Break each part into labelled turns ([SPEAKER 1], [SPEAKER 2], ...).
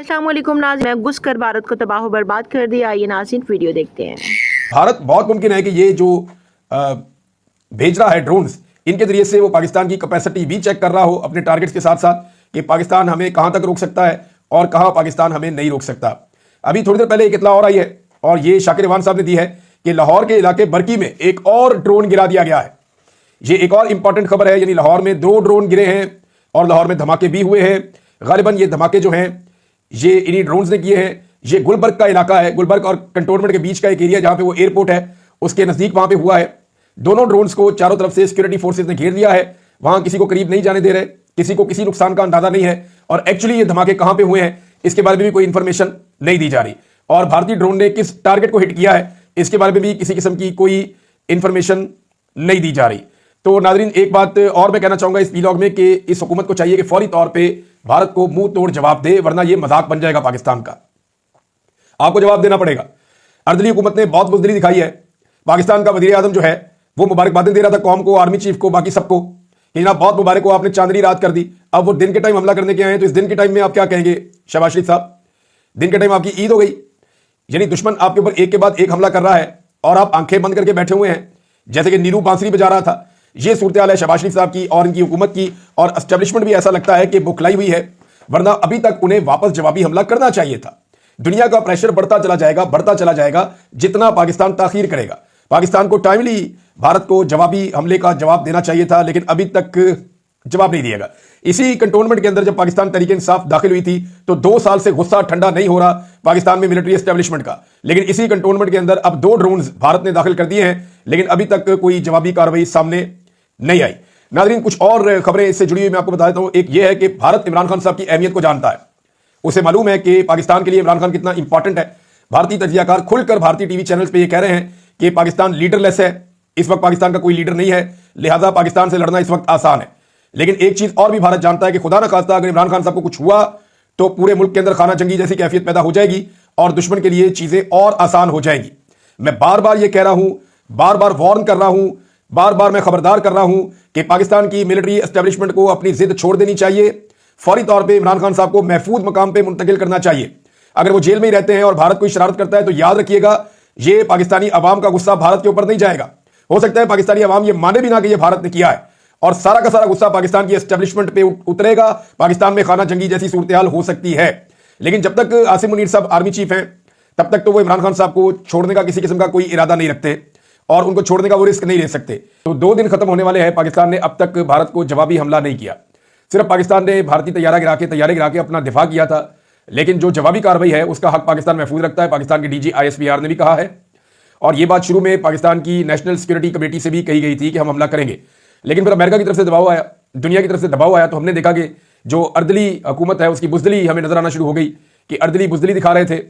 [SPEAKER 1] अस्सलाम वालेकुम नाज़रीन, मैं घुस कर भारत को तबाह बर्बाद कर दिया। आइए नाज़रीन वीडियो देखते हैं।
[SPEAKER 2] भारत बहुत मुमकिन है कि ये जो भेज रहा है ड्रोन्स, इनके जरिए से वो पाकिस्तान की कैपेसिटी भी चेक कर रहा हो अपने टारगेट्स के साथ साथ कि पाकिस्तान हमें कहां तक रोक सकता है और कहां पाकिस्तान हमें नहीं रोक सकता। अभी थोड़ी देर पहले एक इत्तला और आई है और ये शाकिर इवान साहब ने दी है कि लाहौर के इलाके बरकी में एक और ड्रोन गिरा दिया गया है। ये एक और इंपॉर्टेंट खबर है, यानी लाहौर में 2 ड्रोन गिरे हैं और लाहौर में धमाके भी हुए हैं। गालिबन ये धमाके जो हैं ये इन्हीं ड्रोन्स ने किए हैं। ये गुलबर्ग का इलाका है, गुलबर्ग और कंटोनमेंट के बीच का एक एरिया जहां पे वो एयरपोर्ट है उसके नजदीक वहां पे हुआ है। दोनों ड्रोन्स को चारों तरफ से सिक्योरिटी फोर्सेस ने घेर लिया है, वहां किसी को करीब नहीं जाने दे रहे, किसी को किसी नुकसान का अंदाजा नहीं है और एक्चुअली ये धमाके कहां पे हुए हैं इसके बारे में भी कोई इंफॉर्मेशन नहीं दी जा रही और भारतीय ड्रोन ने किस टारगेट को हिट किया है इसके बारे में भी किसी किस्म की कोई इंफॉर्मेशन नहीं दी जा रही। तो नाजरीन, एक बात और मैं कहना चाहूंगा इस व्लॉग में कि इस हुकूमत को चाहिए कि फौरी तौर पे भारत को मुंह तोड़ जवाब दे, वरना यह मजाक बन जाएगा पाकिस्तान का। आपको जवाब देना पड़ेगा। अर्दली हुकूमत ने बहुत बुज़दिली दिखाई है। पाकिस्तान का वज़ीर आज़म जो है वो मुबारकबादें दे रहा था कौम को, आर्मी चीफ को, बाकी सबको कि जनाब बहुत मुबारक हो, आपने चांदनी रात कर दी। अब वो दिन के टाइम हमला करने के आए हैं तो इस दिन के टाइम में आप क्या कहेंगे शहबाज शरीफ साहब? दिन के टाइम आपकी ईद हो गई, यानी दुश्मन आपके ऊपर एक के बाद एक हमला कर रहा है और आप आंखें बंद करके बैठे हुए हैं जैसे कि नीरू बांसुरी बजा रहा था। यह सूरत हाल है शहबाज शरीफ साहब की और इनकी हुकूमत की, और एस्टेब्लिशमेंट भी ऐसा लगता है कि बुखलाई हुई है, वरना अभी तक उन्हें वापस जवाबी हमला करना चाहिए था। दुनिया का प्रेशर बढ़ता चला जाएगा जितना पाकिस्तान ताखीर करेगा। पाकिस्तान को टाइमली भारत को जवाबी हमले का जवाब देना चाहिए था, लेकिन अभी तक जवाब नहीं दिएगा। इसी कंटोनमेंट के अंदर जब पाकिस्तान तहरीक इंसाफ दाखिल हुई थी तो 2 साल से गुस्सा ठंडा नहीं हो रहा पाकिस्तान में मिलिट्री एस्टेब्लिशमेंट का, लेकिन इसी कंटोनमेंट के अंदर अब 2 ड्रोन भारत ने दाखिल कर दिए हैं, लेकिन अभी तक कोई जवाबी कार्रवाई सामने नहीं आई। नाज़रीन, कुछ और खबरें इससे जुड़ी हुई मैं आपको बता देता हूं। एक यह है कि भारत इमरान खान साहब की अहमियत को जानता है, उसे मालूम है कि पाकिस्तान के लिए इमरान खान कितना इंपॉर्टेंट है। भारतीय तजियाकार खुलकर भारतीय टीवी चैनल्स पे ये कह रहे हैं कि पाकिस्तान लीडरलेस है, इस वक्त पाकिस्तान का कोई लीडर नहीं है, लिहाजा पाकिस्तान से लड़ना इस वक्त आसान है। लेकिन एक चीज और भी भारत जानता है कि खुदा ना खास्ता अगर इमरान खान साहब को कुछ हुआ तो पूरे मुल्क के अंदर खाना जंगी जैसी कैफियत पैदा हो जाएगी और दुश्मन के लिए चीजें और आसान हो जाएंगी। मैं बार बार ये कह रहा हूं, बार बार वार्न कर रहा हूं, बार बार मैं खबरदार कर रहा हूं कि पाकिस्तान की मिलिट्री एस्टेब्लिशमेंट को अपनी जिद छोड़ देनी चाहिए। फौरी तौर पे इमरान खान साहब को महफूज मकाम पे मुंतकिल करना चाहिए। अगर वो जेल में ही रहते हैं और भारत कोई शरारत करता है तो याद रखिएगा ये पाकिस्तानी अवाम का गुस्सा भारत के ऊपर नहीं जाएगा। हो सकता है पाकिस्तानी अवाम ये माने भी ना कि ये भारत ने किया है और सारा का सारा गुस्सा पाकिस्तान की एस्टेब्लिशमेंट पे उतरेगा। पाकिस्तान में खाना जंगी जैसी सूरत हाल हो सकती है। लेकिन जब तक आसिम मुनीर साहब आर्मी चीफ हैं तब तक तो वो इमरान खान साहब को छोड़ने का किसी किस्म का कोई इरादा नहीं रखते और उनको छोड़ने का वो रिस्क नहीं ले सकते। तो 2 दिन खत्म होने वाले हैं, पाकिस्तान ने अब तक भारत को जवाबी हमला नहीं किया। सिर्फ पाकिस्तान ने भारतीय तैयारा गिरा के अपना दिफा किया था, लेकिन जो जवाबी कार्रवाई है उसका हक पाकिस्तान महफूज रखता है। पाकिस्तान के डीजी ISPR ने भी कहा है और यह बात शुरू में पाकिस्तान की नेशनल सिक्योरिटी कमेटी से भी कही गई थी कि हम हमला करेंगे, लेकिन फिर अमेरिका की तरफ से दबाव आया, दुनिया की तरफ से दबाव आया तो हमने देखा कि जो अर्दली हुकूमत है उसकी बुज़दिली हमें नजर आना शुरू हो गई कि अर्दली बुज़दिली दिखा रहे थे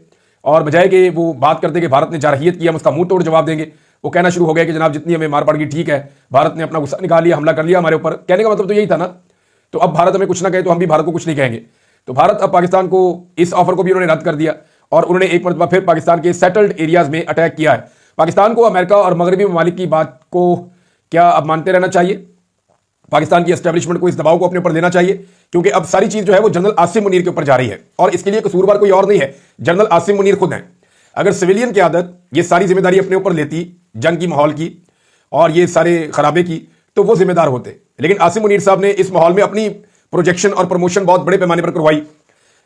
[SPEAKER 2] और बजाय कि वो बात करते कि भारत ने जारहियत की हम उसका मुंह तोड़ जवाब देंगे, वो कहना शुरू हो गया कि जनाब जितनी हमें मार पड़ गई ठीक है, भारत ने अपना गुस्सा निकाल लिया, हमला कर लिया हमारे ऊपर। कहने का मतलब तो यही था ना। तो अब भारत हमें कुछ ना कहे तो हम भी भारत को कुछ नहीं कहेंगे। तो भारत अब पाकिस्तान को इस ऑफर को भी उन्होंने रद्द कर दिया और उन्होंने एक मरतबा फिर पाकिस्तान के सेटल्ड एरियाज में अटैक किया है। पाकिस्तान को अमेरिका और मगरबी ममालिक की बात को क्या अब मानते रहना चाहिए? पाकिस्तान की एस्टेब्लिशमेंट को इस दबाव को अपने ऊपर लेना चाहिए, क्योंकि अब सारी चीज जो है वो जनरल आसिम मुनीर के ऊपर जा रही है और इसके लिए कसूरवार कोई और नहीं है, जनरल आसिम मुनीर खुद हैं। अगर सिविलियन की आदत ये सारी जिम्मेदारी अपने ऊपर लेती जंग की माहौल की और ये सारे खराबे की तो वो जिम्मेदार होते, लेकिन आसिम मुनीर साहब ने इस माहौल में अपनी प्रोजेक्शन और प्रमोशन बहुत बड़े पैमाने पर करवाई।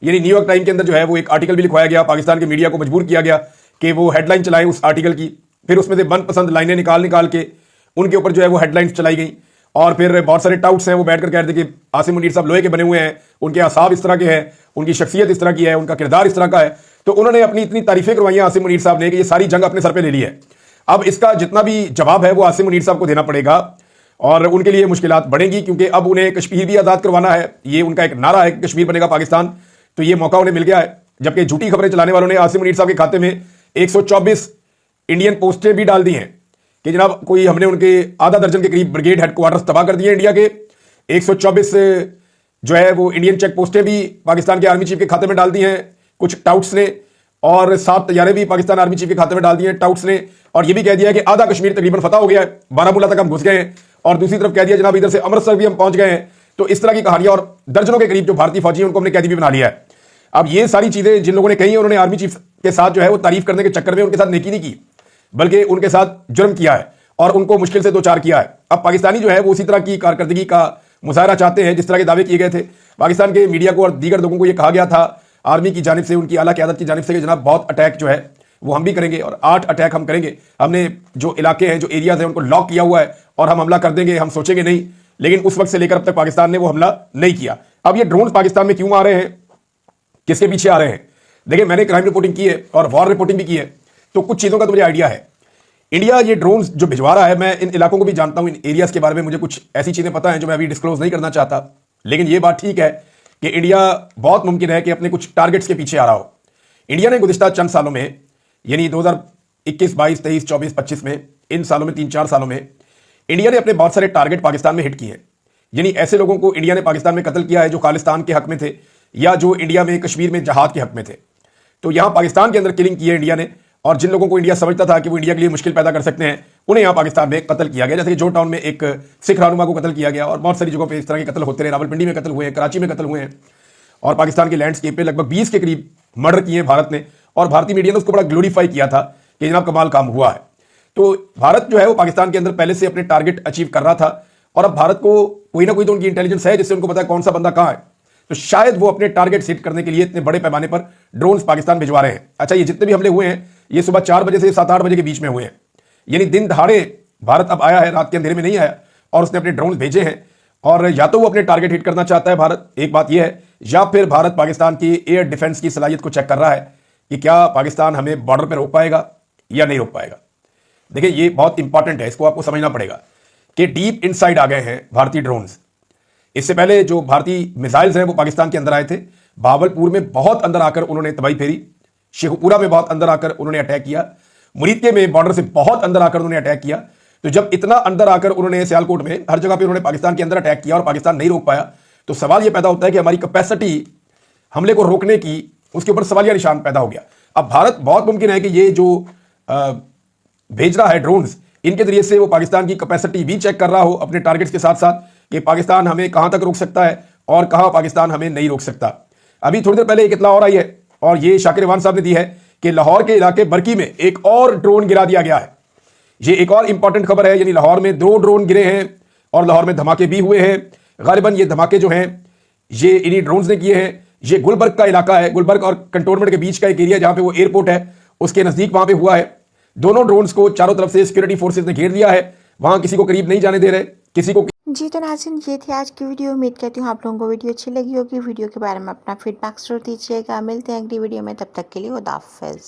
[SPEAKER 2] यानी न्यूयॉर्क टाइम के अंदर जो है वो एक आर्टिकल भी लिखवाया गया, पाकिस्तान के मीडिया को मजबूर किया गया कि वो हेडलाइन चलाएं उस आर्टिकल की, फिर उसमें से मनपसंद लाइनें निकाल के उनके ऊपर जो है वो हेडलाइंस चलाई गई और फिर बहुत सारे टाउट्स हैं वो बैठकर कह रहे थे कि आसिम मुनीर साहब लोहे के बने हुए हैं, उनके असाब इस तरह के हैं, उनकी शख्सियत इस तरह की है, उनका किरदार इस तरह का है। तो उन्होंने अपनी इतनी तारीफें करवाई आसिम मुनीर साहब ने कि ये सारी जंग अपने सर पे ले ली है। अब इसका जितना भी जवाब है वो आसिम मुनीर साहब को देना पड़ेगा और उनके लिए मुश्किलात बढ़ेंगी, क्योंकि अब उन्हें कश्मीर भी आज़ाद करवाना है। ये उनका एक नारा है कि कश्मीर बनेगा पाकिस्तान, तो ये मौका उन्हें मिल गया है। जबकि झूठी खबरें चलाने वालों ने आसिम मुनीर साहब के खाते में 124 इंडियन पोस्टें भी डाल दी हैं कि जनाब कोई हमने उनके आधा दर्जन के करीब ब्रिगेड हेडक्वार्टर्स तबाह कर दिए इंडिया के। 124 जो है वो इंडियन चेक पोस्टें भी पाकिस्तान के आर्मी चीफ के खाते में डाल दी हैं कुछ टाउट्स ने, और 7 तैयारे भी पाकिस्तान आर्मी चीफ के खाते में डाल दिए हैं टाउट्स ने, और ये भी कह दिया कि आधा कश्मीर तकरीबन फतह हो गया है, बारामूला तक हम घुस गए हैं, और दूसरी तरफ कह दिया जनाब इधर से अमृतसर भी हम पहुंच गए हैं। तो इस तरह की कहानियां और दर्जनों के करीब जो भारतीय फौजी हैं उनको हमने कैदी भी बना लिया है। अब ये सारी चीजें जिन लोगों ने कही है उन्होंने आर्मी चीफ के साथ जो है वो तारीफ करने के चक्कर में उनके साथ नेकी नहीं की, बल्कि उनके साथ जुर्म किया है और उनको मुश्किल से दो चार किया है। अब पाकिस्तानी जो है वो उसी तरह की कारकर्दगी का मुजाहरा चाहते हैं जिस तरह के दावे किए गए थे। पाकिस्तान के मीडिया को और दीगर लोगों को यह कहा गया था आर्मी की जानिब से, उनकी आला क़यादत की जानिब से कि जनाब बहुत अटैक जो है वो हम भी करेंगे और 8 अटैक हम करेंगे, हमने जो इलाके हैं जो एरियाज हैं उनको लॉक किया हुआ है और हम हमला कर देंगे, हम सोचेंगे नहीं। लेकिन उस वक्त से लेकर अब तक पाकिस्तान ने वो हमला नहीं किया। अब ये ड्रोन पाकिस्तान में क्यों आ रहे हैं, किसके पीछे आ रहे हैं? देखिए, मैंने क्राइम रिपोर्टिंग की है और वॉर रिपोर्टिंग भी की है, तो कुछ चीज़ों का तो मुझे आइडिया है। इंडिया ये ड्रोन जो भिजवा रहा है, मैं इन इलाकों को भी जानता हूं, इन एरियाज के बारे में मुझे कुछ ऐसी चीज़ें पता हैं जो मैं अभी डिस्क्लोज नहीं करना चाहता। लेकिन ये बात ठीक है कि इंडिया बहुत मुमकिन है कि अपने कुछ टारगेट्स के पीछे आ रहा हो। इंडिया ने गुज़िश्ता चंद सालों में, यानी 2021, 22, 23, 24, 25 में, इन सालों में 3-4 सालों में इंडिया ने अपने बहुत सारे टारगेट पाकिस्तान में हिट किए हैं। यानी ऐसे लोगों को इंडिया ने पाकिस्तान में कत्ल किया है जो खालिस्तान के हक में थे या जो इंडिया में कश्मीर में जहाद के हक में थे। तो यहां पाकिस्तान के अंदर किलिंग की है इंडिया ने, और जिन लोगों को इंडिया समझता था कि वो इंडिया के लिए मुश्किल पैदा कर सकते हैं उन्हें यहां पाकिस्तान में कत्ल किया गया। जैसे कि जो टाउन में एक सिख रहनुमा को कत्ल किया गया और बहुत सारी जगहों पर इस तरह के कत्ल होते रहे। रावलपिंडी में कत्ल हुए हैं, कराची में कत्ल हुए हैं और पाकिस्तान के लैंडस्केप पे लगभग 20 के करीब मर्डर किए हैं भारत ने, और भारतीय मीडिया ने उसको बड़ा ग्लोरीफाई किया था कि जनाब कमाल काम हुआ है। तो भारत जो है वो पाकिस्तान के अंदर पहले से अपने टारगेट अचीव कर रहा था और अब भारत को कोई ना कोई तो उनकी इंटेलिजेंस है जिससे उनको पता है कौन सा बंदा कहां है। तो शायद वो अपने टारगेट सेट करने के लिए इतने बड़े पैमाने पर ड्रोन्स पाकिस्तान भिजवा रहे हैं। अच्छा, ये जितने भी हमले हुए हैं ये सुबह 4 बजे से 7-8 बजे के बीच में हुए हैं, यानी दिन दहाड़े भारत अब आया है, रात के अंधेरे में नहीं आया, और उसने अपने ड्रोन भेजे हैं। और या तो वो अपने टारगेट हिट करना चाहता है भारत, एक बात यह है, या फिर भारत पाकिस्तान की एयर डिफेंस की सलाहियत को चेक कर रहा है कि क्या पाकिस्तान हमें बॉर्डर पर रोक पाएगा या नहीं रोक पाएगा। देखिए, ये बहुत इंपॉर्टेंट है, इसको आपको समझना पड़ेगा कि डीप इनसाइड आ गए हैं भारतीय ड्रोन्स। इससे पहले जो भारतीय मिसाइल्स हैं वो पाकिस्तान के अंदर आए थे, भावलपुर में बहुत अंदर आकर उन्होंने तबाही फेरी, शेखपुरा में बहुत अंदर आकर उन्होंने अटैक किया, मुरीदके में बॉर्डर से बहुत अंदर आकर उन्होंने अटैक किया। तो जब इतना अंदर आकर उन्होंने सियालकोट में हर जगह पे उन्होंने पाकिस्तान के अंदर अटैक किया और पाकिस्तान नहीं रोक पाया, तो सवाल यह पैदा होता है कि हमारी कैपेसिटी हमले को रोकने की, उसके ऊपर सवालिया निशान पैदा हो गया। अब भारत बहुत मुमकिन है कि ये जो भेज रहा है ड्रोन्स, इनके जरिए से वो पाकिस्तान की कैपेसिटी भी चेक कर रहा हो अपने टारगेट्स के साथ साथ कि पाकिस्तान हमें कहां तक रोक सकता है और कहां पाकिस्तान हमें नहीं रोक सकता। अभी थोड़ी देर पहले एक इत्तला और आई है और ये शाकिर रवान साहब ने दी है कि लाहौर के इलाके बरकी में एक और ड्रोन गिरा दिया गया है। ये एक और इंपॉर्टेंट खबर है, यानी लाहौर में 2 ड्रोन गिरे हैं और लाहौर में धमाके भी हुए हैं। गालिबन ये धमाके जो हैं ये इन्हीं ड्रोन्स ने किए हैं। ये गुलबर्ग का इलाका है, गुलबर्ग और कंटोनमेंट के बीच का एक एरिया जहां पे वो एयरपोर्ट है उसके नजदीक वहां पे हुआ है। दोनों ड्रोन्स को चारों तरफ से सिक्योरिटी फोर्सेज ने घेर लिया है, वहां किसी को करीब नहीं जाने दे रहे, किसी को।
[SPEAKER 3] जी तो नाज़रीन, ये थी आज की वीडियो। उम्मीद करती हूँ आप लोगों को वीडियो अच्छी लगी होगी। वीडियो के बारे में अपना फीडबैक जरूर दीजिएगा। मिलते हैं अगली वीडियो में, तब तक के लिए खुदा हाफिज़।